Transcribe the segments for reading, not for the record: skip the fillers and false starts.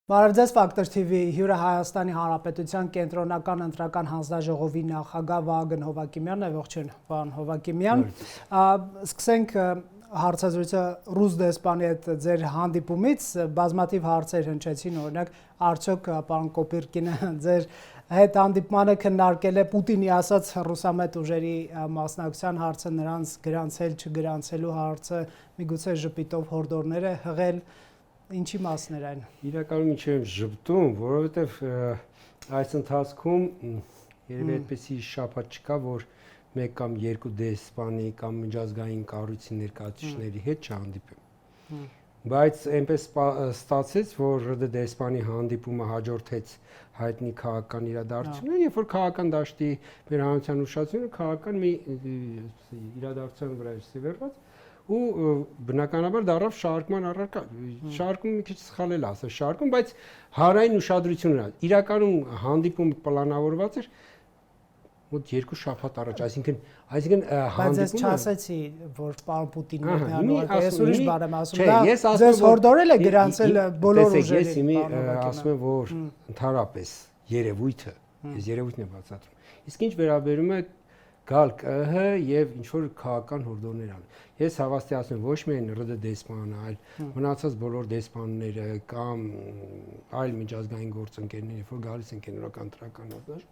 Բարևձեզ Ֆակտոր TV հյուրը Հայաստանի Հանրապետության կենտրոնական ընտրական հանձնաժողովի նախագահ Վահագն Հովակիմյանն է, ողջույն պարոն Հովակիմյան։ Սկսենք հարցազրույցը ռուս դեսպանի հետ ձեր հանդիպումից, բազմաթիվ հարցեր հնչեցին, օրինակ արդյոք պարոն Կոպիրկինը ձեր հետ հանդիպմանը քննարկել է Պուտինի ասած ռուսամետ ուժերի մասնակցության հարցը, նրանց գրանցել չգրանցելու հարցը, միգուցե ժպիտով հորդորներ է հղել, ինչի մասներ այն։ Իրականում ինչ եմ ժպտում, որովհետև այս ընթացքում երևի այդպեսի շաբաթ չկա, որ մեկ կամ երկու դեսպանի կամ միջազգային կառույցի ներկայացուցիչների հետ չհանդիպեմ։ Բայց այնպես ստացեց, որ ՌԴ դեսպանի հանդիպումը հաջորդեց հայտնի քաղաքական իրադարձություններին, երբ որ քաղաքական դաշտի մեր հանրության ուշադրությունը քաղաքական մի իրադարձության վրա էր սևեռված, ու բնականաբար դառավ շարժման առարկա, շարժումը մի քիչ սխալ էլ ասա, շարժում, բայց հանրային ուշադրությունը իրականում հանդիպումը պլանավորված էր մոտ 2 շաբաթ առաջ, այսինքն բայց ես չասեցի, որ պարոն Պուտինն է հանրահայտ, ես ուրիշ բան եմ ասում, դա ձեզ հորդորել է գրանցել բոլոր ուժերին։ Ես իմի ասում եմ, որ ընդհանրապես երևույթը, ես երևույթն եմ բացատրում, իսկ ինչ վերաբերում է գալ ԿԸՀ եւ ինչ որ քաղաքական հորդորներ ան։ Ես հավաստիացնում ոչ միայն ՌԴ դեսպանը, այլ մնացած բոլոր դեսպանները կամ այլ միջազգային գործընկերներ, որ գալիս են կենտրոնական ընտրական հանձնաժողով,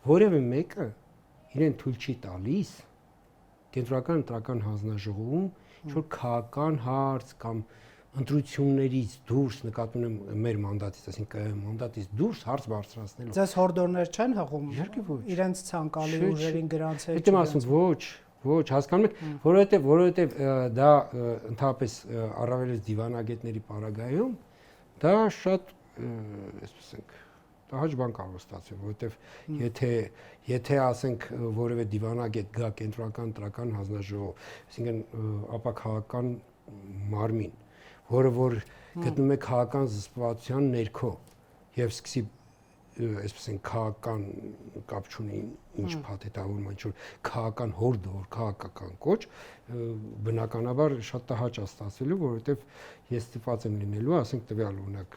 որևէ մեկը իրեն թույլ չի տալիս կենտրոնական ընտրական հանձնաժողովում ինչ որ քաղաքական հարց կամ ընտրություններից դուրս նկատում եմ մեր մանդատից, այսինքն մանդատից դուրս հարց բարձրացնելու։ Ձեզ հորդորներ չեն հղում։ Իհարկե ոչ։ Իրենց ցանկալի ուժերին գրանցել։ Դա ասում ոչ, հասկանում եք, որովհետև դա ընդհանրապես առավելից դիվանագետների պարագայում դա շատ, այսպես ենք, դա հաճ բան կարող ստացվի, որովհետև եթե ասենք որևէ դիվանագետ գա կենտրոնական ընտրական հանձնաժողով, այսինքն ապա քաղաքական մարմին, որը որ գտնում է քաղաքական զսպվածության ներքո եւ սկսի այսպես են քաղաքական կապ չունի ինչ փաթեթավորում, ինչ որ քաղաքական հորդոր, քաղաքական կոչ, բնականաբար շատ տհաճ է ստացվելու, որովհետև ես ստիպված եմ լինելու, ասենք տվյալ օրինակ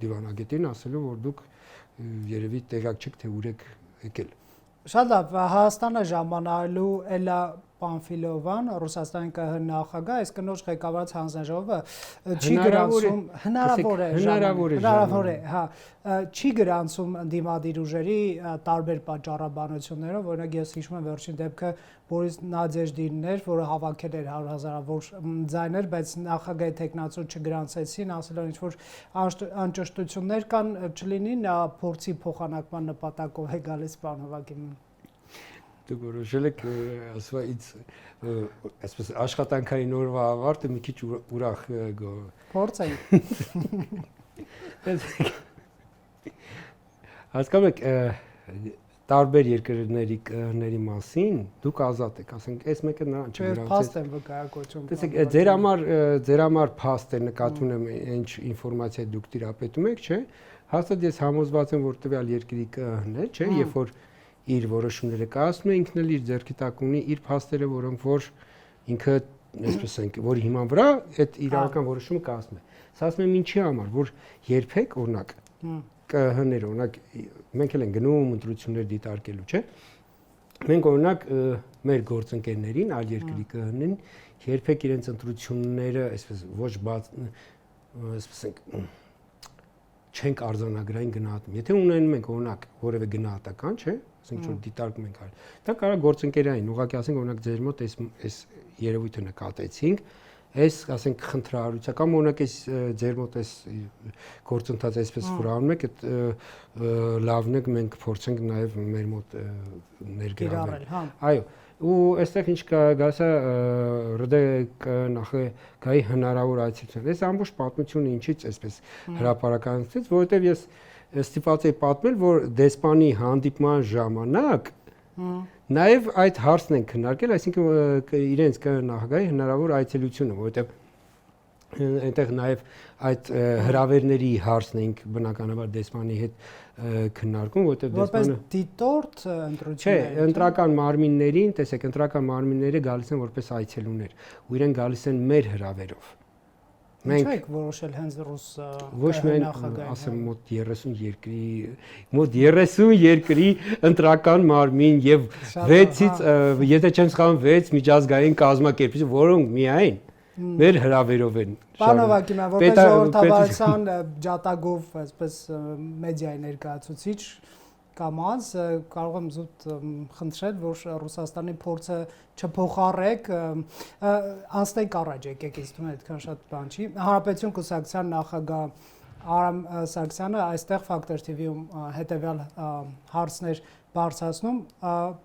դիվանագետին ասելու, որ դուք երևի տեղյակ չեք, թե ուր եք եկել։ Շատ լավ, Հայաստանը ժամանալու Էլա Պանֆիլովան, Ռուսաստանի ԿՀ նախագահ, այս կնոջ ղեկավարած հանձնաժողովը չի գրանցում, հնարավոր է, հա, չի գրանցում ընդդիմադիր ուժերի տարբեր պատճառաբանություններով, օրինակ ես հիշում եմ վերջին դեպքը Բորիս Նադեժդինն էր, որը հավաքել էր 100,000-ավոր ձայներ, բայց նախագահի տեխնացու չգրանցեցին, ասելով ինչ որ անճշտություններ կան, չլինի նա փորձի փոխանակման նպատակով է գալիս պարոն Հովակիմյան։ Դուք որոշել եք ասવા ինձ այսպես աշխատանքային օրվա ավարտը մի քիչ ուրախ փորձենք։ Հասկանում եք տարբեր երկրների մասին դուք ազատ եք, ասենք այս մեկը նա չգրանցեց։ Փաստ եմ վկայակոչում։ Տեսեք, ձեր համար փաստ է նկատում եմ ինչ ինֆորմացիա դուք տիրապետում եք, չէ՞։ Հաստատ ես համոզված եմ, որ տվյալ երկրի ԿԸՀ-ն է, չէ՞, երբ որ իր որոշումները կայացնում է, ինքն էլ իր ձեռքի տակ ունի իր փաստերը, որոնք որ ինքը, այսպես ենք, որի հիման վրա այդ իրական որոշումը կայացնում է։ Սա ասում եմ ինչի համար, որ երբեք օրինակ ԿՀ-ներ, օրինակ մենք էլ ենք գնում ընտրություններ դիտարկելու, չէ՞։ Մենք օրինակ մեր գործընկերներին, այլ երկրի ԿՀ-ներին երբեք իրենց ընտրությունները, այսպես ոչ բաց, այսպես ենք չենք արձանագրային գնահատում։ Եթե ունենում ենք օրինակ որևէ գնահատական, չէ՞, ասենք որ դիտարկում ենք այլ։ Դա կարող գործընկերային, ուղղակի ասենք օրինակ ձեր մոտ այս երևույթը նկատեցինք, այս ասենք խնդրահարույցը կամ օրինակ այս ձեր մոտ այս գործընթացը այսպես վրանում եք, այդ լավն է մենք փորձենք նաև մեր մոտ ներգրավել։ Այո, ու այստեղ ինչ կա գասա ՌԴ նախագահի հնարավոր այցելություն։ Այս ամբողջ պատմությունը ինչից այսպես հրապարականցեց, որովհետև ես ստիպված էի պատմել, որ դեսպանի հանդիպման ժամանակ նաև այդ հարցն են քննարկել, այսինքն իրենց նախագահի հնարավոր այցելությունը, որովհետև այնտեղ նաև այդ հրավերների հարցն ենք բնականաբար դեսպանի հետ քննարկում, որովհետև դեսպանը դիտորդ ընտրություններ։ Չէ, ընտրական մարմիններին, տեսեք, ընտրական մարմինները գալիս են որպես այցելուներ, ու իրեն գալիս են մեր հրավերով։ Ինչ եք որոշել հենց ռուս ոչ միայն ասեմ մոտ 30 երկրի ընտրական մարմին եւ 6-ից եթե չեմ սխալվում 6 միջազգային կազմակերպիչ, որոնք միայն մեր հրավերով են Պարոն Հովհաննիսյան, որպես ժողովրդավարության ջատագով, այսպես մեդիայի ներկայացուցիչ կամած կարող եմ զուտ խնդրել, որ Ռուսաստանի փորձը չփոխառեք, անցնենք առաջ, եկեք ինձ թվում է այդքան շատ բան չի։ Հանրապետություն կուսակցության նախագահ Արամ Սարգսյանը այստեղ Factor TV-ում հետևյալ հարցներ բարձրացնում,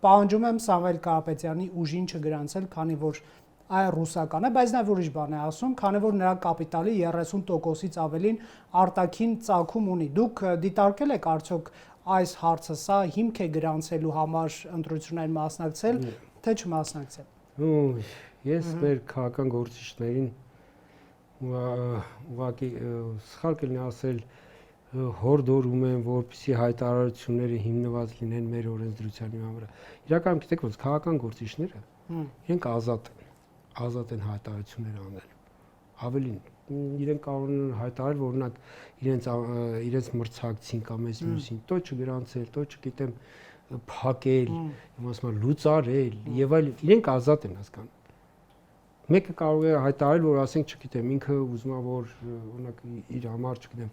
պահանջում եմ Սամվել Կարապետյանի ուժին չգրանցել, քանի որ այ ռուսական է, բայց նաև ուրիշ բան է ասում, քանի որ նրա կապիտալի 30%-ից ավելին արտաքին ծագում ունի։ Դուք դիտարկել եք արդյոք այս հարցը, սա հիմք է գրանցելու համար ընտրություններին մասնակցել, թե չմասնակցել։ Ես մեր քաղաքական գործիչներին ուղղակի սխալ կլինի ասել հորդորում եմ, որպեսզի հայտարարությունները հիմնված լինեն մեր օրենսդրության վրա։ Իրականում գիտեք ոնց քաղաքական գործիչները իրենք ազատ են հայտարարություններ անել։ Ավելին իրենք կարող են հայտարարել, որ օրինակ իրենց մրցակցին կամ այս մյուսին տո չգրանցել, տո չգիտեմ փակել, ում ասում են լուծարել եւ այլ, իրենք ազատ են հասկանում։ Մեկը կարող է հայտարարել, որ ասենք, չգիտեմ, ինքը ուզում է որ օրինակ իր համար, չգիտեմ,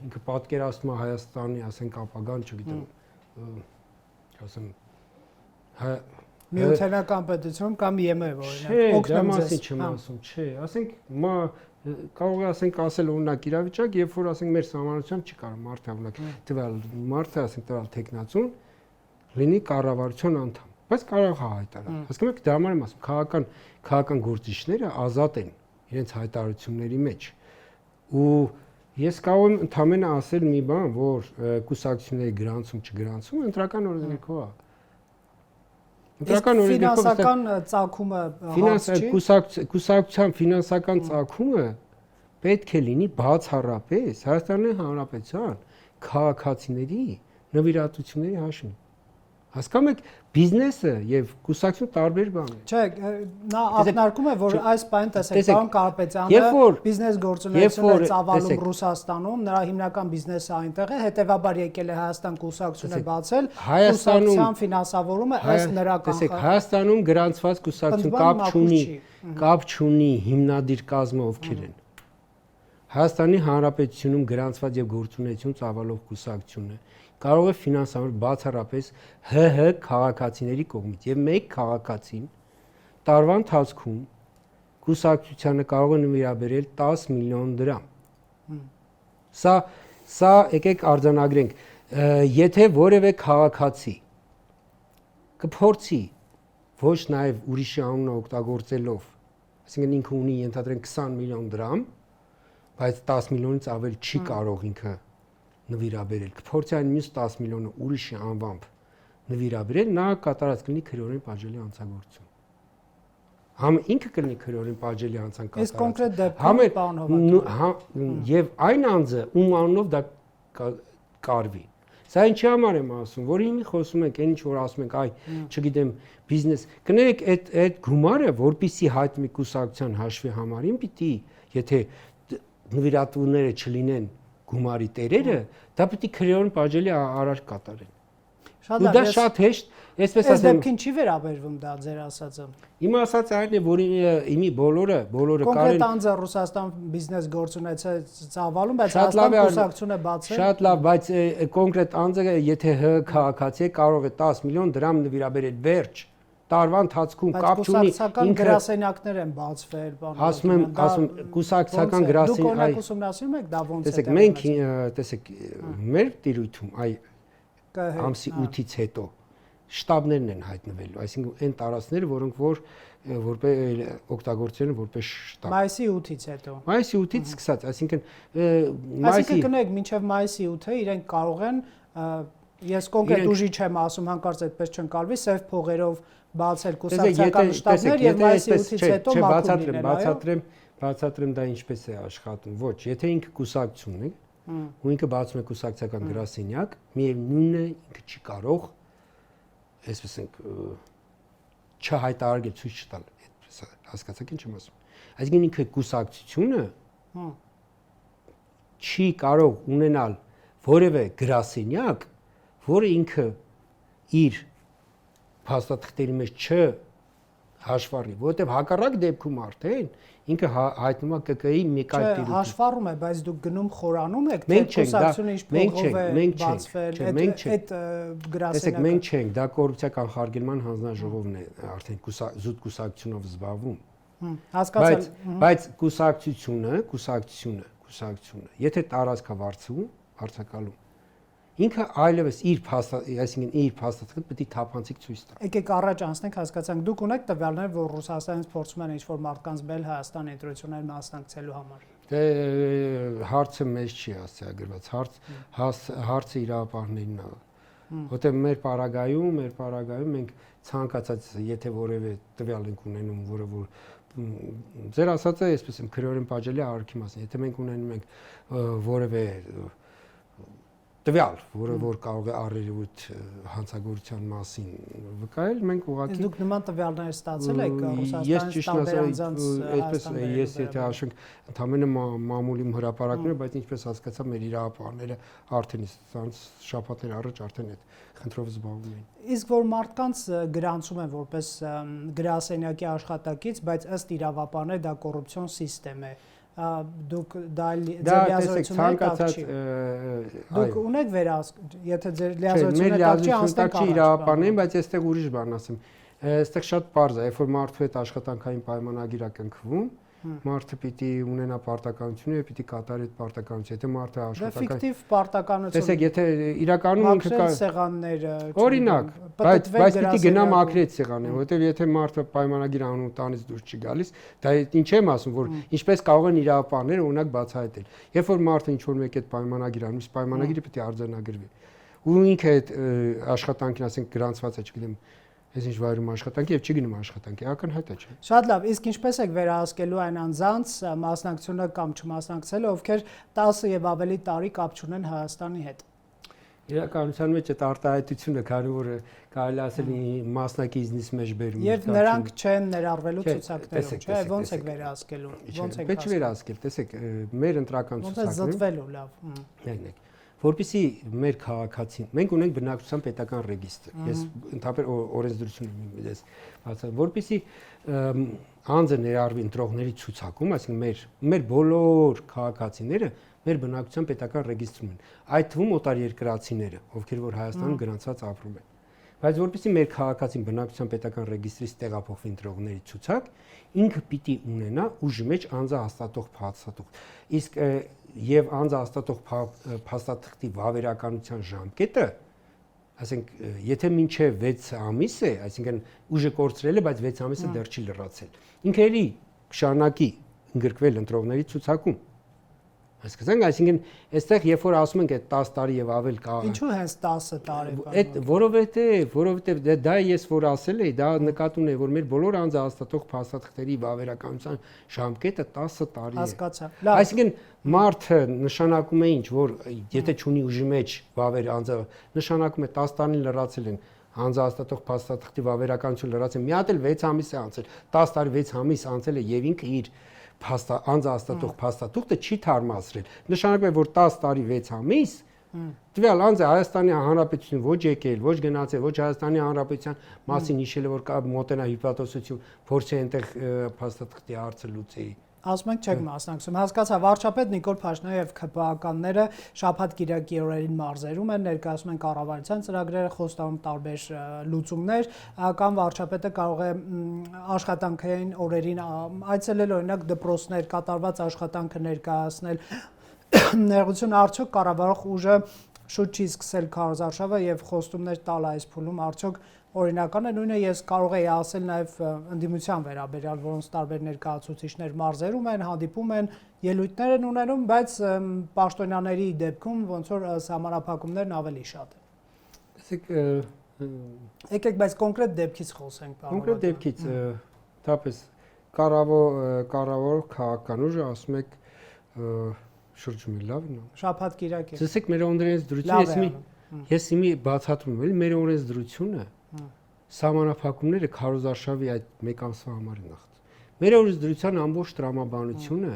ինքը պատկերացնում է Հայաստանի, ասենք, ապագան, չգիտեմ, ասեմ, Միութենական պետություն կամ ԵՄ օրինակ օգնեմ ձեզ։ Չեմ ասում, չէ, ասենք կարող է ասենք ասել օրինակ իրավիճակ, երբ որ ասենք մեր սահմանությամբ չի կարող մարդը օրինակ տվյալ մարդը ասենք տվյալ տեխնացուն լինի կառավարության անդամ, բայց կարող է հայտարարել։ Հասկանում եք, դա համար եմ ասում, քաղաքական գործիչները ազատ են իրենց հայտարարությունների մեջ։ Ու ես կարող եմ ընդհանրապես ասել մի բան, որ կուսակցությունների գրանցում չգրանցում ընտրական օրենքով է։ Ֆինանսական ծագումը հարց չի։ Կուսակցության ֆինանսական ծագումը պետք է լինի բացառապես Հայաստանի Հանրապետության քաղաքացիների նվիրատությունների հաշվին։ Հասկանում եք, բիզնեսը եւ կուսակցությունը տարբեր բան են։ Չէ, նա ակնարկում է, որ այս բանը տեսեք, պարոն Կարապետյանը բիզնես գործունեություն է ծավալում Ռուսաստանում, նրա հիմնական բիզնեսը այնտեղ է, հետեւաբար եկել է Հայաստան կուսակցությունը բացել, կուսակցության ֆինանսավորումը ըստ նրա տեսեք, Հայաստանում գրանցված կուսակցություն կապ չունի հիմնադիր կազմը ովքեր են։ Հայաստանի Հանրապետությունում գրանցված եւ գործունեություն ծավալող կուսակցությունը կարող է ֆինանսավորել բացառապես ՀՀ քաղաքացիների կողմից եւ մեկ քաղաքացին տարվա ընթացքում կուսակցությանը կարող է նվիրաբերել 10 միլիոն դրամ։ Սա եկեք արձանագրենք, եթե որևէ քաղաքացի կփորձի ոչ նաեւ ուրիշի անունը օգտագործելով, այսինքն ինքը ունի ենթադրենք 20 միլիոն դրամ, բայց 10 միլիոնից ավել չի կարող ինքը նվիրաբերել, կփորձի այն մյուս 10 միլիոնը ուրիշի անվամբ նվիրաբերել, նա կատարած կլինի քրեորեն պատժելի հանցագործություն։ Համ ինքը կլինի քրեորեն պատժելի հանցան կատարած։ Իսկ կոնկրետ դեպքում պարոն Հովհաննիսյան։ Եվ այն անձը, ում անունով դա կարվի։ Սա ինչի համար եմ ասում, որ հիմի խոսում ենք, այն ինչ որ ասում ենք, այ, չգիտեմ, բիզնես։ Կներեք, այդ գումարը, որպեսզի հայտնի կուսակցության հաշվի համարին պիտի, եթե նվիրատուները չլինեն գումարի տերերը, դա պետք է քրեորեն պատժելի արարք կատարեն։ Ու դա շատ հեշտ, այսպես ասեմ, այս դեպքին չի վերաբերվում դա ձեր ասածը։ Իմ ասածը այն է, որ իմի բոլորը կոնկրետ անձը Ռուսաստան բիզնես գործունեություն է ծավալում, բայց Հայաստան կուսակցություն է բացել։ Շատ լավ, բայց կոնկրետ անձը, եթե ՀՀ քաղաքացի է, կարող է 10 միլիոն դրամ նվիրաբերել վերջ տարվա ընթացքում կապ չունի ինքը գրասենյակներ են բացվել, բան։ Ասում կուսակցական գրասենյակ, դուք օրինակ ուսումնասիրում եք դա ոնց է։ Տեսեք, մենք տեսեք, մեր տիրույթում այ ամսի 8-ից հետո շտաբներն են հայտնվելու, այսինքն այն տարածքները, որոնք որպես օգտագործել են որպես շտաբ։ Մայիսի 8-ից հետո։ Մայիսի 8-ից սկսած, այսինքն կնեք մինչև մայիսի 8-ը իրենք կարող են, ես կոնկրետ ուժի չեմ ասում, հանկարծ այդպես չընկալվի, սև փողերով բացել կուսակցական շտաբներ եւ մայիսի 8-ից հետո մաքուր լինել, բացատրեմ դա ինչպես է աշխատում։ Ոչ, եթե ինքը կուսակցություն է, ու ինքը բացում է կուսակցական գրասենյակ, միևնույնն է ինքը չի կարող, այսպես ենք, չհայտարարել, ցույց չտալ, այդպես հասկացաք ինչ եմ ասում։ Այսինքն ինքը կուսակցությունը չի կարող ունենալ որևէ գրասենյակ, որը ինքը իր փաստաթղթերի մեջ հաշվառի, որովհետև հակառակ դեպքում արդեն ինքը հայտնվում է ԿԿ-ի մի կայք տիրույթի։ Հաշվառում է, բայց դուք գնում խորանում եք, թե կուսակցությունը ինչ փողով է բացվել, այդ գրասենյակը։ Տեսեք, մենք չենք, դա կոռուպցիա կանխարգելման հանձնաժողովն է արդեն զուտ կուսակցությունով զբաղվում։ Հասկացա։ Բայց կուսակցությունը, եթե տարածք է վարձակալում, ինքը այլևս իր փաստաթղթը պետք է թափանցիկ ցույց տա։ Եկեք առաջ անցնենք, հասկացանք, դուք ունեք տվյալներ, որ Ռուսաստանից փորձում են ինչ-որ մարդկանց բել Հայաստան ընտրություններին մասնակցելու համար։ Դե հարցը մեզ չի հասցեագրված, հարցը իրավապահներին է։ Որտեղ մեր պարագայում մենք ցանկացած, եթե որևէ տվյալ ենք ունենում, որը որ ձեր ասածը այսպես եմ քրեորեն պատժելի արարքի մասին, եթե մենք ունենում ենք որևէ տվյալ, որը որ կարող է առերևույթ հանցագործության մասին վկայել, մենք ուղղակի դուք նման տվյալներ ստացել եք Ռուսաստանից տարբեր անձանց այսպես ես եթե հաշվենք ընդամենը մամուլի հրապարակները, բայց ինչպես հասկացա մեր իրավապահները արդեն շաբաթներ առաջ արդեն այդ խնդրով զբաղվում էին։ Իսկ որ մարդկանց գրանցում են որպես գրասենյակի աշխատակից, բայց ըստ իրավապահներ դա կոռուպցիոն սիստեմ է։ Դուք դա լիազորությունների տակ չի։ Դուք ունեք վերահսկում, եթե ձեր լիազորությունների տակ չի, անցնենք իրավապահներին, բայց այստեղ ուրիշ բան ասեմ։ Այստեղ շատ պարզ է, երբ որ մարդու հետ աշխատանքային պայմանագիր է կնքվում, մարդը պիտի ունենա պարտականություն եւ պիտի կատարի այդ պարտականությունը։ Եթե մարդը աշխատանքային ֆիկտիվ պարտականություն։ Տեսեք, եթե իրականում ինքը կա սեղանները, օրինակ, բայց պիտի գնա մաքրեց սեղանները, որովհետեւ եթե մարդը պայմանագիր անուն տանից դուրս չի գալիս, դա ինչ եմ ասում, որ ինչպես կարող են իրավապահները օրինակ բացահայտել։ Երբ որ մարդը ինչ որ մեկ այդ պայմանագիր անում, իսկ պայմանագիրը պիտի արձանագրվի։ Ու ինքը այդ աշխատանքին, ասենք, գրանցված է, չգիտեմ, ես ինչ վայրում աշխատանքի եւ չի գնում աշխատանքի, ակնհայտ է, չէ։ Շատ լավ, իսկ ինչպես եք վերահսկելու այն անձանց մասնակցությունը կամ չմասնակցելը, ովքեր 10 եւ ավելի տարի կապ չունեն Հայաստանի հետ։ Իրականության մեջ այդ արտահայտությունը, քանի որ կարելի ասել մասնակիցնից մեջ բերում։ Եւ նրանք չեն ներառվելու ցուցակներում, չէ՞, ո՞նց եք վերահսկելու։ Ո՞նց եք վերահսկել, տեսեք, մեր ընտրական ցուցակներում։ Ոնց է զտվելու, լավ։ Նայեք, որպեսզի մեր քաղաքացին, մենք ունենք բնակչության պետական ռեգիստր։ Ես ընդհանուր օրենսդրություն եմ ես բացել, որպեսզի անձը ներառվի ընտրողների ցուցակում, այսինքն մեր բոլոր քաղաքացիները մեր բնակչության պետական ռեգիստրում են։ Այդ թվում օտարերկրացիները, ովքեր որ Հայաստանում գրանցված ապրում են։ Բայց որպեսզի մեր քաղաքացին բնակչության պետական ռեգիստրից տեղափոխվի ընտրողների ցուցակ, ինքը պիտի ունենա ուժի մեջ անձը հաստատող փաստաթուղթ։ Իսկ եւ անձը հաստատող փաստաթղթի վավերականության ժամկետը, ասենք, եթե մինչեւ 6 ամիս է, այսինքն ուժը կորցրել է, բայց 6 ամիսը դեռ չի լրացել։ Ինքը էլի կշարունակի ընդգրկվել ընտրողների ցուցակում։ Հասկացանք, այսինքն, այստեղ երբ որ ասում ենք այդ 10 տարի եւ ավել կա։ Ինչու հենց 10 տարի։ Այդ որովհետեւ դա ես որ ասել էի, դա նկատում է, որ մեր բոլոր անձը հաստատող փաստաթղթերի վավերականության ժամկետը 10 տարի է։ Հասկացա։ Այսինքն մարդը նշանակում է ինչ, որ եթե չունի ուժի մեջ վավեր անձը, նշանակում է 10 տարին լրացել են անձը հաստատող փաստաթղթի վավերականություն լրացել, մի հատ էլ 6 ամիս է անցել, 10 տարի 6 ամիս անցել է եւ ինքը իր անձը հաստատող փաստաթուղթը չի թարմացրել։ Նշանակում է, որ 10 տարի 6 ամիս տվյալ անձը Հայաստանի Հանրապետություն ոչ եկել, ոչ գնացել, ոչ Հայաստանի Հանրապետության մասին հիշել է, որ կա մոտենա հիպոթեզություն, փորձի այնտեղ փաստաթղթի հարցը լուծի։ Ասում եք չեք մասնակցում։ Հասկացա, վարչապետ Նիկոլ Փաշինյանը եւ ՔՊԱ-ականները շաբաթ կիրակի օրերին մարզերում են, ներկայացնում են կառավարության ծրագրերը, խոստանում տարբեր լուծումներ, կամ վարչապետը կարող է աշխատանքային օրերին այցելել օրինակ դպրոցներ, կատարված աշխատանքը ներկայացնել։ Ներողություն, արդյոք կառավարող ուժը շուտ չի սկսել քարոզարշավը եւ խոստումներ տալ այս փուլում, արդյոք օրինական է, նույնը ես կարող եի ասել նաև ընդդիմության վերաբերյալ, որոնց տարբեր ներկայացուցիչներ մարզերում են, հանդիպում են, ելույթներ են ունենում, բայց պաշտոնյաների դեպքում ոնց որ սահմանափակումներն ավելի շատ են։ Տեսեք, եկեք, բայց կոնկրետ դեպքից խոսենք։ Կոնկրետ դեպքից, թափես կառավարող քաղաքական ուժը ասում եք շրջում է լավն է։ Շաբաթ կիրակի։ Տեսեք, մեր օրենսդրությունը ես իմի բացատրում եմ, մեր օրենսդրությունը սահմանափակումները քարոզարշավի այդ մեկ ամսվա համար են ախտ։ Մեր օրենսդրության ամբողջ տրամաբանությունը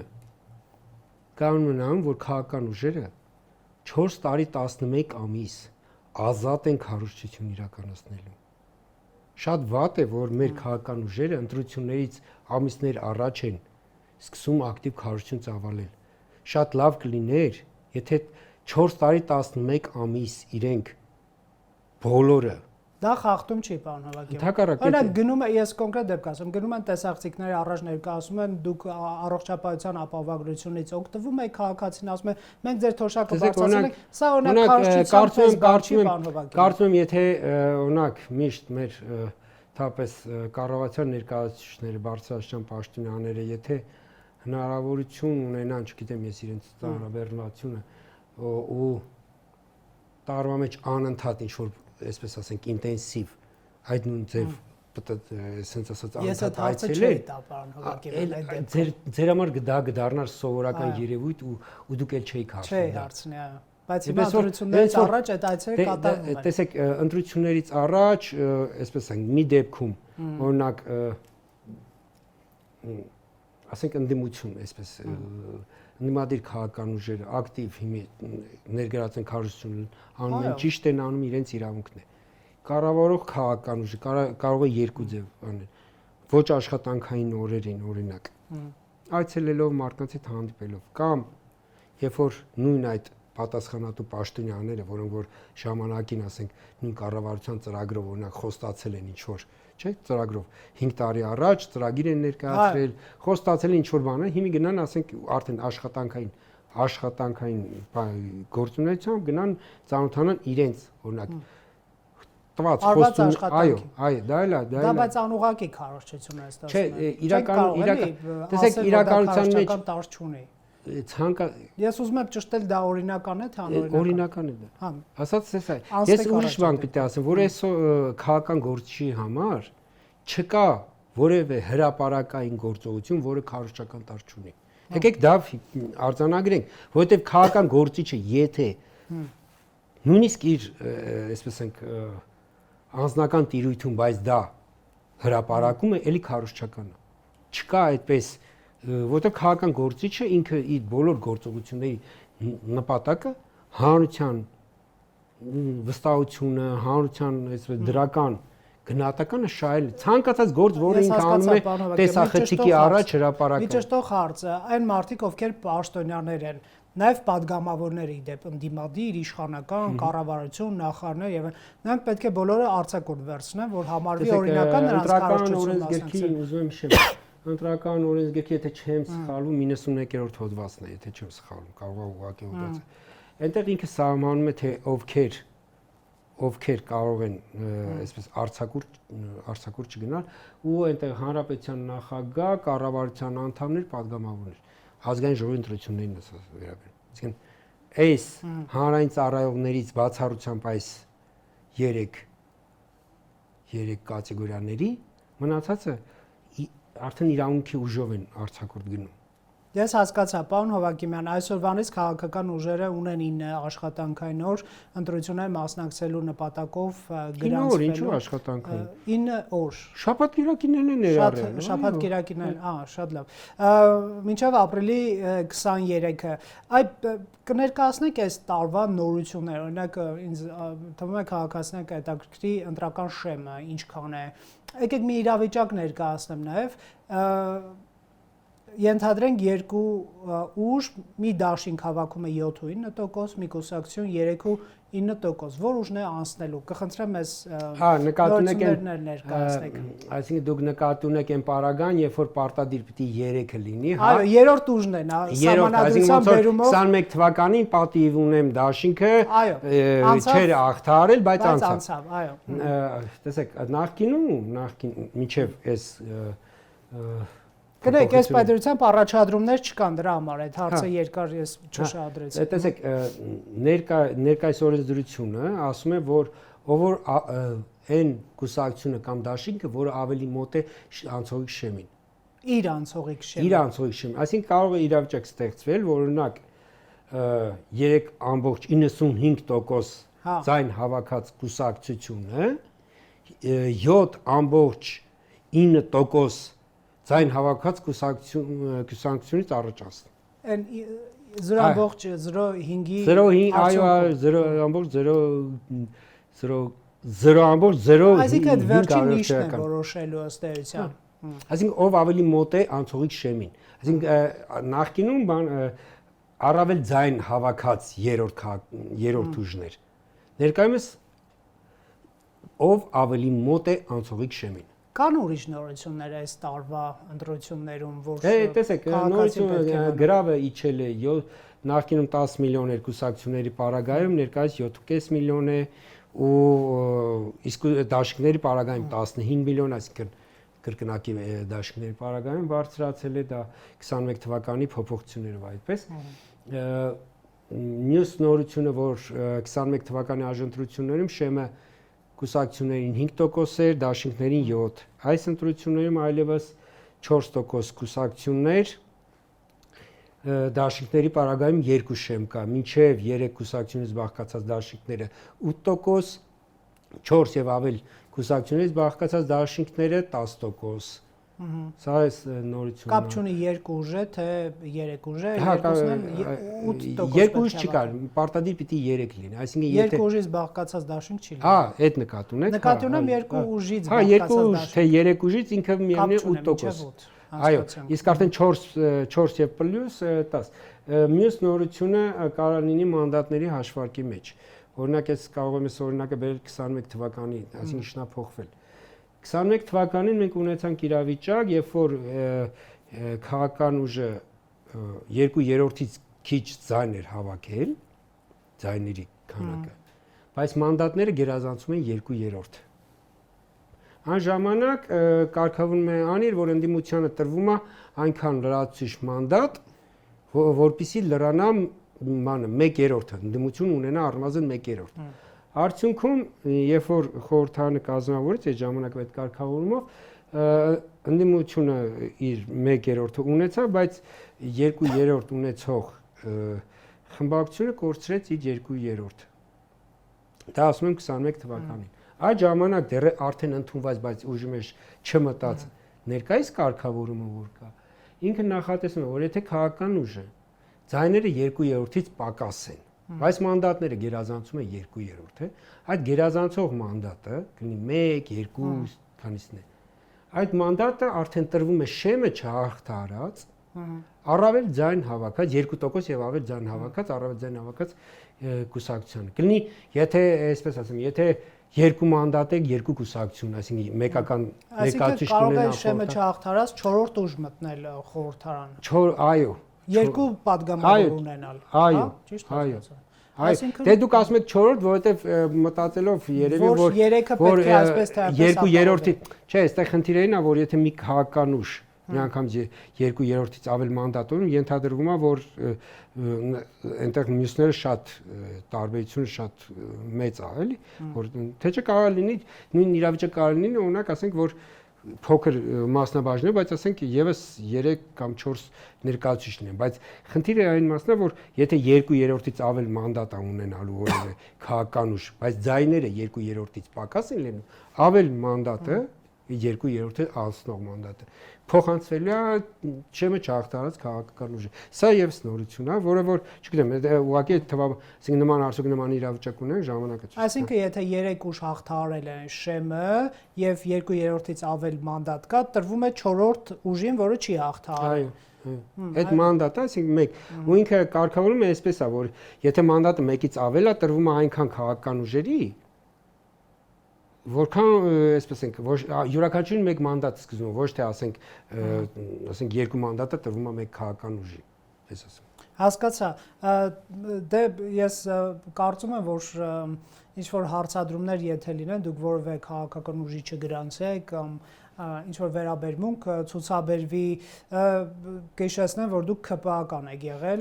կանոն որ քաղաքական ուժերը 4 տարի 11 ամիս ազատ են քարոզչություն իրականացնելու։ Շատ վատ է, որ մեր քաղաքական ուժերը ընտրություններից ամիսներ առաջ են սկսում ակտիվ քարոզչություն ծավալել։ Շատ լավ կլիներ, եթե 4 տարի 11 ամիս իրենք բոլորը դա խախտում չի, պարոն Հովհաննիսյան։ Ընդհակառակը Օրինակ գնում է, ես կոնկրետ դեպք ասում, գնում են տեսախցիկների առաջ ներկայացում են, դուք առողջապահության ապահովագրությունից օգտվում եք, քաղաքացին ասում է, մենք ձեր թոշակը բարձրացրել ենք, սա օրինակ կարծում եմ, եթե օրինակ միշտ մեր թափես կառավարության ներկայացուցիչները, բարձրաստիճան պաշտոնյաները, եթե հնարավորություն ունենան, չգիտեմ, ես իրենց ծանրաբեռնությունը ու տարվա մեջ անընդհատ ինչ որ այսպես ասենք ինտենսիվ այդ նույն ձև ասենց ասած անընդհատ այցելել ձեր համար դա կդառնար սովորական երևույթ ու դուք էլ չէիք հարցնի չէ հարցնի այո բայց հիմա ընտրություններից առաջ այդ այցերը կատարվում են տեսեք ընտրություններից առաջ այսպես ասենք մի դեպքում օրինակ ասենք ընդդիմություն այսպես նմադիր քաղաքական ուժերը ակտիվ հիմի ներգրաված են քարոզություն անում են ճիշտ են անում իրենց իրավունքն է կառավարող քաղաքական ուժը կարող է երկու ձև անել ոչ աշխատանքային օրերին օրինակ այցելելով մարդկանց հետ հանդիպելով կամ երբ որ նույն այդ պատասխանատու պաշտոնյաները որոնք որ ժամանակին ասենք նույն կառավարության ծրագրով օրինակ խոստացել են ինչ որ չէ ծրագրով 5 տարի առաջ ծրագիր են ներկայացրել խոստացել ինչ որ բաներ հիմի գնան ասենք արդեն աշխատանքային գործունեությամբ գնան ծանոթանան իրենց օրինակ տված խոստում այո դա բայց անուղակի քարոզչություն է ստացվում չէ իրական տեսեք իրականության մեջ տարջ չունի ցանկա ես ուզում եմ ճշտել դա օրինական է թե անօրինական օրինական է դա հա ասած ես ուրիշ բան պիտի ասեմ որ այս քաղաքական գործչի համար չկա որևէ հրապարակային գործողություն որը քարոզչական տարջ չունի եկեք դա արձանագրենք որովհետև քաղաքական գործիչը եթե նույնիսկ իր այսպես ենք անձնական տիրույթում բայց դա հրապարակում է էլի քարոզչական է չկա այդպես որտեղ քաղաքական գործիչը ինքը իր բոլոր գործողությունների նպատակը հանրության վստահությունը, հանրության այսպես դրական գնահատականը շահել ցանկացած գործ, որը ինքը անում է տեսախցիկի առաջ հրապարակել։ Մի ճշտող հարցը, այն մարդիկ, ովքեր պաշտոնյաներ են, նաև падգամավորներ իդեպ ընդդիմադիր, իշխանական, կառավարություն, նախարարներ եւ նրանք պետք է բոլորը արձակուրդ վերցնեն, որ համարվի օրինական նրանց քարոզչությունը մասնակցել։ Ուզում եմ շեշտել Ընտրական օրենսգրքի եթե չեմ սխալվում 91-րդ հոդվածն է, եթե չեմ սխալվում, կարող է ուղղակի հոդվածը։ Այնտեղ ինքը սահմանում է թե ովքեր կարող են այսպես արձակուրդ չգնալ ու այնտեղ հանրապետության նախագահ, կառավարության անդամներ, падգամավորներ, ազգային ժողովի ընտրություններին վերաբերում։ Այսինքն այս հանրային ծառայողներից բացառությամբ այս 3 կատեգորիաների մնացածը արդեն իրավունքի ուժով են արձակուրդ գնում։ Ես հասկացա, պարոն Հովհաննիսյան, այսօրվանից քաղաքական ուժերը ունեն 9 աշխատանքային օր ընտրությունների մասնակցելու նպատակով գրանցվելու։ Ինչու աշխատանքային։ 9 օր։ Շաբաթ-կիրակիներն են ներառել։ Շաբաթ-կիրակիներն, շատ լավ։ Մինչև ապրիլի 23-ը։ Այդ կներկայացնեք այս տարվա նորությունները, օրինակ ինձ թվում է քաղաքացիական հետաքրքրի ընտրական շեմը ինչքան է։ Եկեք մի իրավիճակ ներկայացնեմ նաև ենթադրենք երկու ուժ մի դաշինք հավաքում է 7-9%, մի կուսակցություն 3-9%, որ ուժն է անցնելու։ Կխնդրեմ ես նորություններ ներկայացնեք։ Այսինքն դուք նկատի ունեք այն պարագան, երբ որ պարտադիր պիտի 3-ը լինի, հա։ Այո, երրորդ ուժն է, նա սահմանադրության բերումով 21 թվականին պատիվ ունեմ դաշինքը, չէր աղթարել, բայց անցավ, այո։ Տեսեք, նախկինում մինչև այս Գնայք, այս պայմանությամբ առաջադրումներ չկան դրա համար, այդ հարցը երկար ես չշահադրեցի։ Տեսեք, ներկայիս օրենսդրությունը ասում է, որ ով այն կուսակցությունը կամ դաշինքը, որը ավելի մոտ է անցողիկ շեմին։ Իր անցողիկ շեմին։ Իր անցողիկ շեմին, այսինքն կարող է իրավիճակ ստեղծվել, որ օրինակ 3.95% ձայն հավաքած կուսակցությունը 7.9% ձայն հավաքած կուսակցությունից առաջ ասն։ 0.05-ի 0.0 Այսինքն այդ վերջին նիշն է որոշելու ըստ էության։ Այսինքն ով ավելի մոտ է անցողիկ շեմին։ Այսինքն նախկինում առավել ձայն հավաքած երրորդ ուժներ։ Ներկայումս ով ավելի մոտ է անցողիկ շեմին։ Կան ուրիշ նորություններ այս տարվա ընտրություններում, որ տեսեք, նորությունը գրավը իջել է, նախկինում 10 միլիոն էր կուսակցությունների պարագայում, ներկայիս 7.5 միլիոն է ու իսկ դաշինքների պարագայում 15 միլիոն, այսինքն կրկնակի դաշինքների պարագայում բարձրացել է դա 21 թվականի փոփոխություններով այդպես։ Մյուս նորությունը, որ 21 թվականի արժանտրություններում շեմը կուսակցություններին 5% էր, դաշինքներին 7%։ Այս ընտրություններում այլևս 4% կուսակցություններ, դաշինքների պարագայում 2 շեմ կա, մինչև 3 կուսակցությունից բաղկացած դաշինքները 8%, 4 եւ ավել կուսակցությունից բաղկացած դաշինքները 10%։ Սա է նորությունը։ Կապ չունի 2 ուժ է, թե 3 ուժ է, 2 ուժ չկա, պարտադիր պիտի 3 լինի, այսինքն եթե 2 ուժից բաղկացած դաշինք չի լինի։ Այդ նկատ ունեք։ Նկատի ունեմ 2 ուժից բաղկացած 2 ուժ, թե 3 ուժից ինքը միևնույն 8%։ Այո, իսկ արդեն 4 եւ պլյուս 10։ Մյուս նորությունը կարող լինի մանդատների հաշվարկի մեջ։ Օրինակ ես կարող եմ օրինակը բերել 21 թվականի, այսինքն շնա փոխվել։ 21 թվականին մենք ունեցանք իրավիճակ, երբ որ քաղաքական ուժը 2/3-ից քիչ ձայն էր հավաքել, ձայների քանակը, բայց մանդատները գերազանցում են 2/3։ Այն ժամանակ կարգավորվում է անիր, որ ընդդիմությանը տրվում է այնքան լրացուցիչ մանդատ, որպեսզի լրանա 1/3-ը, ընդդիմություն ունենա առնվազն 1/3։ Արդյունքում, երբ որ խորհրդարանը կազմավորվեց այդ ժամանակ այդ կարգավորումով, ընդդիմությունը իր 1/3-ը ունեցավ, բայց 2/3 ունեցող խմբակցությունը կորցրեց իր 2/3-ը։ Դա ասում եմ 21 թվականին։ Այդ ժամանակ դեռ արդեն ընդունված, բայց ուժի մեջ չմտած ներկայիս կարգավորումը որ կա, ինքը նախատեսում է, որ եթե քաղաքական ուժը ձայները 2/3-ից պակաս են, բայց մանդատները գերազանցում են 2/3-ը, այդ գերազանցող մանդատը կլինի 1, 2, քանիսն է։ Այդ մանդատը արդեն տրվում է շեմը չհաղթարած, առավել ձայն հավաքած 2% եւ ավել ձայն հավաքած, առավել ձայն հավաքած կուսակցությանը։ Կլինի, եթե այսպես ասեմ, եթե 2 մանդատ է 2 կուսակցություն, այսինքն մեկական ներկայացուցիչ կարող է շեմը չհաղթարած 4-րդ ուժ մտնել խորհրդարան։ Այո։ 2 падգամավոր ունենալ, հա, ճիշտ է։ Այսինքն դե դուք ասում եք 4-րդ, որովհետև մտածելով երևի որ 3-ը պետք է այսպես թե այնպես 2/3-ի, չէ, այստեղ խնդիրն է, որ եթե մի քաղաքական ուժ մի անգամ 2/3-ից ավել մանդատ ունի, ենթադրվում է, որ այնտեղ մյուսները շատ տարբերությունը շատ մեծ է, էլի, որ թե չէ կարող լինի, նույն իրավիճակը կարող լինի, օրինակ ասենք, որ փոքր մասնաբաժներ, բայց ասենք եւս 3 կամ 4 ներկայացուցիչներ են, բայց խնդիրը այն մասն է, որ եթե 2/3-ից ավել մանդատ ունենալու որևէ քաղաքական ուժ, բայց ձայները 2/3-ից պակաս են լինում, ավել մանդատը 2/3-ը անցնող մանդատը փոխանցվելու է չեմը չհաղթարած քաղաքական ուժի։ Սա եւս նորություն է, որը որ, չգիտեմ, ուղղակի ասենք նման արդյոք նման իրավիճակ ունեն ժամանակը։ Այսինքն եթե 3 ուժ հաղթահարել են շեմը եւ 2/3-ից ավել մանդատ կա, տրվում է 4-րդ ուժին, որը չի հաղթահարել։ Այդ մանդատը, այսինքն 1, ու ինքը կարգավորում է այսպես է, որ եթե մանդատը 1-ից ավել է, տրվում է այնքան քաղաքական ուժերի, որքան այսպես ենք, յուրաքանչյուրին 1 մանդատ սկզբում, ոչ թե ասենք 2 մանդատը տրվում է 1 քաղաքական ուժի, ես ասեմ։ Հասկացա։ Դե ես կարծում եմ, որ ինչ որ հարցադրումներ եթե լինեն, դուք որևէ քաղաքական ուժի չգրանցեք կամ ինչ որ վերաբերմունք ցուցաբերվի, կհիշեցնեմ, որ դուք ԿՊԱ-ական եք եղել։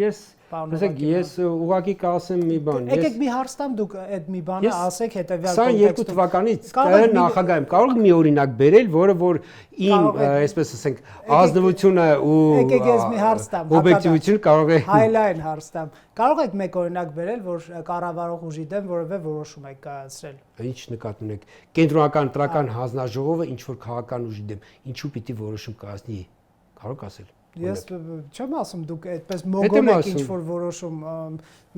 Ես Տեսեք, ես ուղղակի կասեմ մի բան։ Եկեք մի հարց տամ, դուք այդ մի բանը ասեք հետեւյալ կոնտեքստում։ 22 թվականից կա նախագահում, կարող եք մի օրինակ բերել, որը որ իմ, այսպես ասենք, ազնվությունը ու օբյեկտիվությունը կարող է հայլայն հարց տամ։ Կարող եք մեկ օրինակ բերել, որ կառավարող ուժի դեմ որևէ որոշում եք կայացրել։ Ինչ նկատի ունեք։ Կենտրոնական ընտրական հանձնաժողովը ինչ որ քաղաքական ուժի դեմ ինչու պիտի որոշում կայացնի, կարող եք ասել։ Ես չեմ ասում դուք այդպես մոգոն եք ինչ-որ որոշում,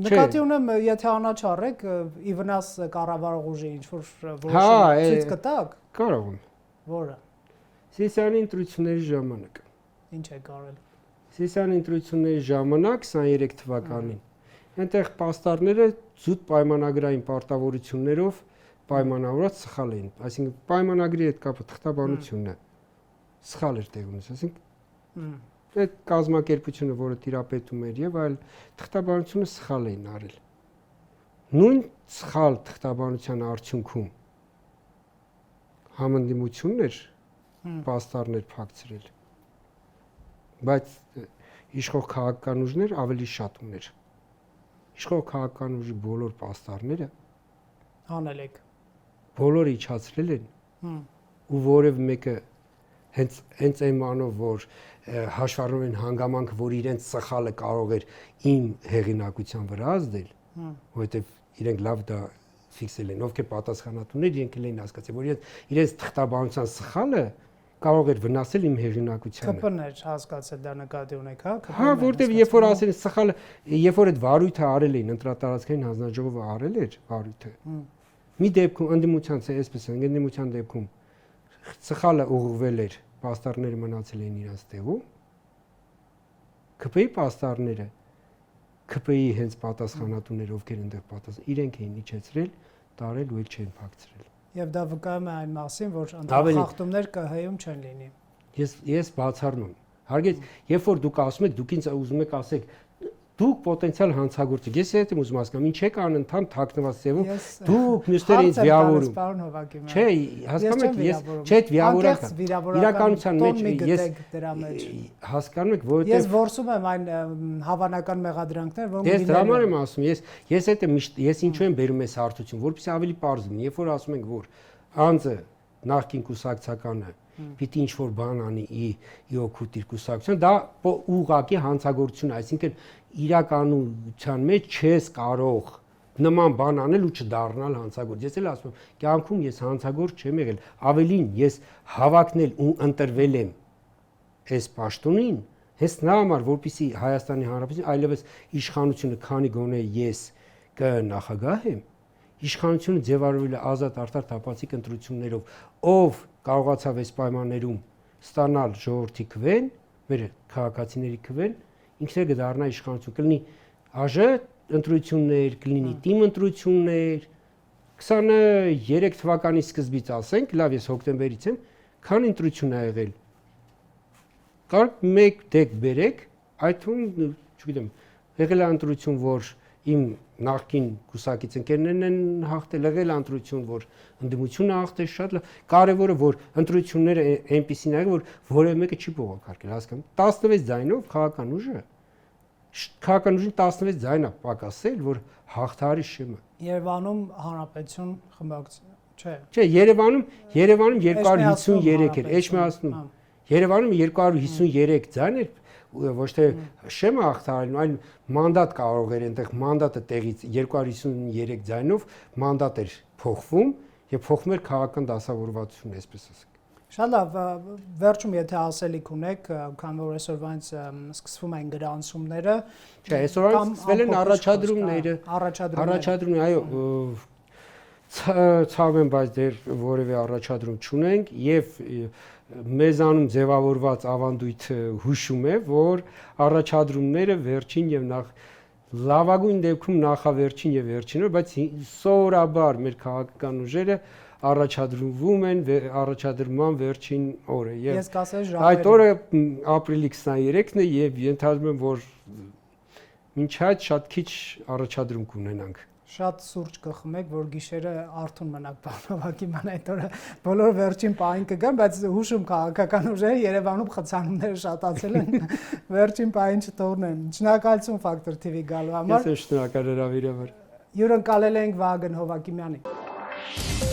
նկատի ունեմ, եթե անաչառ եք, ի վնաս կառավարող ուժի ինչ-որ որոշում ցույց կտաք։ Կարող եմ։ Որը։ Սեսիոնի ընտրությունների ժամանակ։ Ինչ եք արել։ Սեսիոնի ընտրությունների ժամանակ 23 թվականին այնտեղ պաստառները զուտ պայմանագրային պարտավորություններով պայմանավորված սխալ էին, այսինքն պայմանագրի հետ կապը թղթաբանությունն է սխալ էր տեղ ունեցել, այսինքն այդ կազմակերպությունը, որը տիրապետում էր եւ այլ թղթաբանությունը սխալ էին արել։ Նույն սխալ թղթաբանության արդյունքում համընդդիմություններ պաստառներ փակցրել, բայց իշխող քաղաքական ուժներ ավելի շատ ուներ։ Իշխող քաղաքական ուժի բոլոր պաստառները հանել եք։ Բոլորը իջացրել են ու որև մեկը հենց այնմանով, որ հաշվառում են հանգամանքը, որ իրենց սխալը կարող էր իմ հեղինակության վրա ազդել, որովհետև իրենք լավ դա ֆիքսել են, ովքեր պատասխանատուներ, իրենք էլ էին հասկացել, որ իրենց թղթաբանության սխալը կարող էր վնասել իմ հեղինակությանը։ ԿՊ-ն էր հասկացել դա նկատի ունեք, հա։ Հա, որտեվ երբ որ ասել են սխալը, երբ որ այդ վարույթը արել էին, ընտրատարածքային հանձնաժողովը արել էր վարույթը։ Մի դեպքում ընդդիմության, այսպես են, ընդդիմության դեպքում սխալը ուղղվել էր, պաստառները մնացել էին իրենց տեղում։ ԿՊ-ի պաստառները, ԿՊ-ի հենց պատասխանատուները, ովքեր այնտեղ պատասխան, իրենք էին իջեցրել, տարել ու էլ չեն փակցրել։ Եվ դա վկայում է այն մասին, որ անդրախախտումներ ԿՀ-ում չեն լինի։ Ես բացառում եմ։ Հարգեց, երբ որ դուք ասում եք, դուք ինձ ուզում եք ասեք, դուք պոտենցիալ հանցագործ եք։ Ես այդ եմ ուզում հասկանալ, ինչ եք անընդհատ թաքնված ձևով, դուք մյուսները ինձ վիավորում։ Չէ, հասկանում եք, ես չէ, վիավորական։ Իրականության մեջ ես հասկանում եք, որովհետև ես որսում եմ այն հավանական մեղադրանքները, որոնք ես դրա համար եմ ասում, ես այդ եմ ես ինչու եմ բերում այս հարթություն, որովհետեւ ավելի པարզ լինի, երբ որ ասում ենք, որ անձը նախկին կուսակցականը պիտի ինչ-որ բան անի ի օգուտ իր կուսակցության, դա ուղղակի հանցագործություն է, այսինքն իրականության մեջ չես կարող նման բան անել ու չդառնալ հանցագործ։ Ես էլ ասում եմ, կյանքում ես հանցագործ չեմ եղել, ավելին ես հավակնել ու ընտրվել եմ այս պաշտոնին, հենց նրա համար, որպեսզի Հայաստանի Հանրապետություն այլևս իշխանությունը, քանի գոնե ես կնախագահ եմ, իշխանությունը ձևավորվել է ազատ արդար թափանցիկ ընտրություններով, ով կարողացավ այս պայմաններում ստանալ ժողովրդի քվեն, մեր քաղաքացիների քվեն, ինքն էլ կդառնա իշխանություն, կլինի ԱԺ ընտրություններ, կլինի թիմ ընտրություններ, 23 թվականի սկզբից ասենք, լավ ես հոկտեմբերից եմ, քան ընտրություն ա եղել։ Կարող մեկ դեպք բերեք, այդ թվում, չգիտեմ, եղել է ընտրություն, որ իմ նախկին կուսակից ընկերներն են հաղթել, եղել ընտրություն, որ ընդդիմությունը հաղթել, շատ լավ։ Կարևորը որ ընտրությունները այնպեսին ա եղել, որ որևէ մեկը չի բողոքարկել, հասկանում։ 16 ձայնով քաղաքական ուժին 16 ձայն է պակասել, որ հաղթարի շեմը։ Երևանում հանրապետություն խմբակցություն, չէ։ Չէ, Երևանում 253 էր, Էջմիածնում։ Երևանում 253 ձայն էր, ոչ թե շեմը հաղթարել, այլ մանդատ կարող էր այնտեղ մանդատը տեղից 253 ձայնով մանդատ էր փոխվում եւ փոխվում էր քաղաքական դասավորվածությունը, այսպես ասենք։ Շատ լավ, վերջում եթե ասելիք ունեք, քանի որ այսօրվանից սկսվում են գրանցումները։ Չէ, այսօրվանից սկսվել են առաջադրումները, այո, ցավ եմ, բայց դեռ որևէ առաջադրում չունենք եւ մեզանում ձևավորված ավանդույթը հուշում է, որ առաջադրումները վերջին եւ լավագույն դեպքում նախավերջին եւ վերջինը, բայց սովորաբար մեր քաղաքական ուժերը առաջադրվում են առաջադրման վերջին օրը եւ այդ օրը ապրիլի 23-ն է եւ ենթադրում եմ, որ մինչ այդ շատ քիչ առաջադրում կունենանք։ Շատ սուրճ կխմեք, որ գիշերը արթուն մնաք, պարոն Հովհաննիսյան, այդ օրը բոլոր վերջին պահին կգան, բայց հուշում քաղաքական ուժերը Երևանում խցանումները շատացել են, վերջին պահին չթողնեն։ Շնորհակալություն Ֆակտոր TV գալու համար։ Ես շնորհակալ եմ հրավիրի համար։ Հյուրընկալել ենք Վահագն Հովհաննիսյանին։